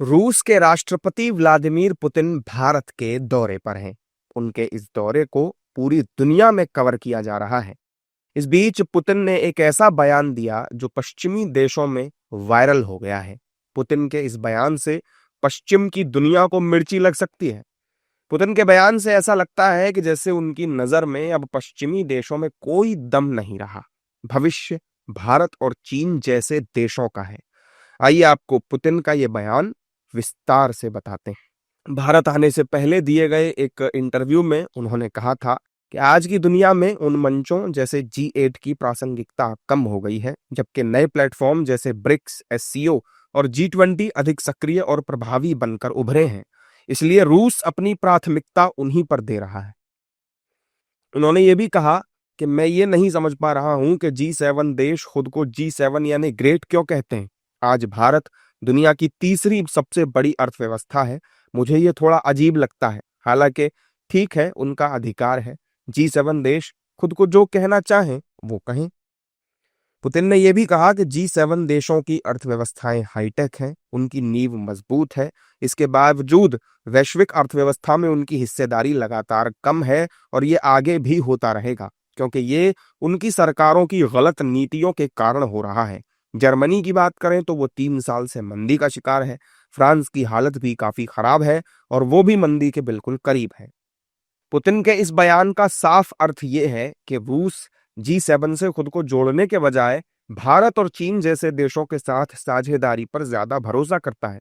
रूस के राष्ट्रपति व्लादिमीर पुतिन भारत के दौरे पर हैं। उनके इस दौरे को पूरी दुनिया में कवर किया जा रहा है। इस बीच पुतिन ने एक ऐसा बयान दिया जो पश्चिमी देशों में वायरल हो गया है। पुतिन के इस बयान से पश्चिम की दुनिया को मिर्ची लग सकती है। पुतिन के बयान से ऐसा लगता है कि जैसे उनकी नजर में अब पश्चिमी देशों में कोई दम नहीं रहा। भविष्य भारत और चीन जैसे देशों का है। आइए आपको पुतिन का ये बयान विस्तार से बताते हैं। भारत आने से पहले दिए गए एक इंटरव्यू में उन्होंने कहा था कि आज की दुनिया में उन मंचों जैसे G8 की प्रासंगिकता कम हो गई है, जबकि नए प्लेटफॉर्म जैसे ब्रिक्स, SCO और G20 अधिक सक्रिय और प्रभावी बनकर उभरे हैं। इसलिए रूस अपनी प्राथमिकता उन्हीं पर दे रहा है। उन्होंने ये भी कहा कि मैं ये नहीं समझ पा रहा हूं कि G7 देश खुद को G7 यानी ग्रेट क्यों कहते हैं। आज भारत दुनिया की तीसरी सबसे बड़ी अर्थव्यवस्था है। मुझे ये थोड़ा अजीब लगता है। हालांकि ठीक है, उनका अधिकार है। G7 देश खुद को जो कहना चाहें वो कहें। पुतिन ने यह भी कहा कि G7 देशों की अर्थव्यवस्थाएं हाईटेक हैं, उनकी नींव मजबूत है। इसके बावजूद वैश्विक अर्थव्यवस्था में उनकी हिस्सेदारी लगातार कम है और ये आगे भी होता रहेगा, क्योंकि ये उनकी सरकारों की गलत नीतियों के कारण हो रहा है। जर्मनी की बात करें तो वो 3 साल से मंदी का शिकार है। फ्रांस की हालत भी काफी खराब है और वो भी मंदी के बिल्कुल करीब है। पुतिन के इस बयान का साफ अर्थ ये है कि रूस G7 से खुद को जोड़ने के बजाय भारत और चीन जैसे देशों के साथ साझेदारी पर ज्यादा भरोसा करता है।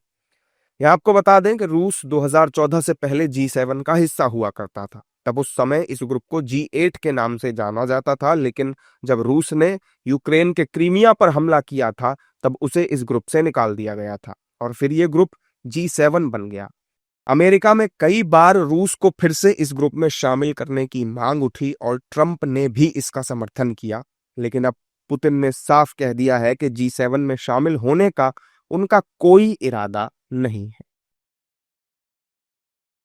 यह आपको बता दें कि रूस 2014 से पहले G7 का हिस्सा हुआ करता था। तब उस समय इस ग्रुप को G8 के नाम से जाना जाता था, लेकिन जब रूस ने यूक्रेन के क्रीमिया पर हमला किया था, तब उसे इस ग्रुप से निकाल दिया गया था और फिर यह ग्रुप G7 बन गया। अमेरिका में कई बार रूस को फिर से इस ग्रुप में शामिल करने की मांग उठी और ट्रंप ने भी इसका समर्थन किया, लेकिन अब पुतिन ने साफ कह दिया है कि G7 में शामिल होने का उनका कोई इरादा नहीं है।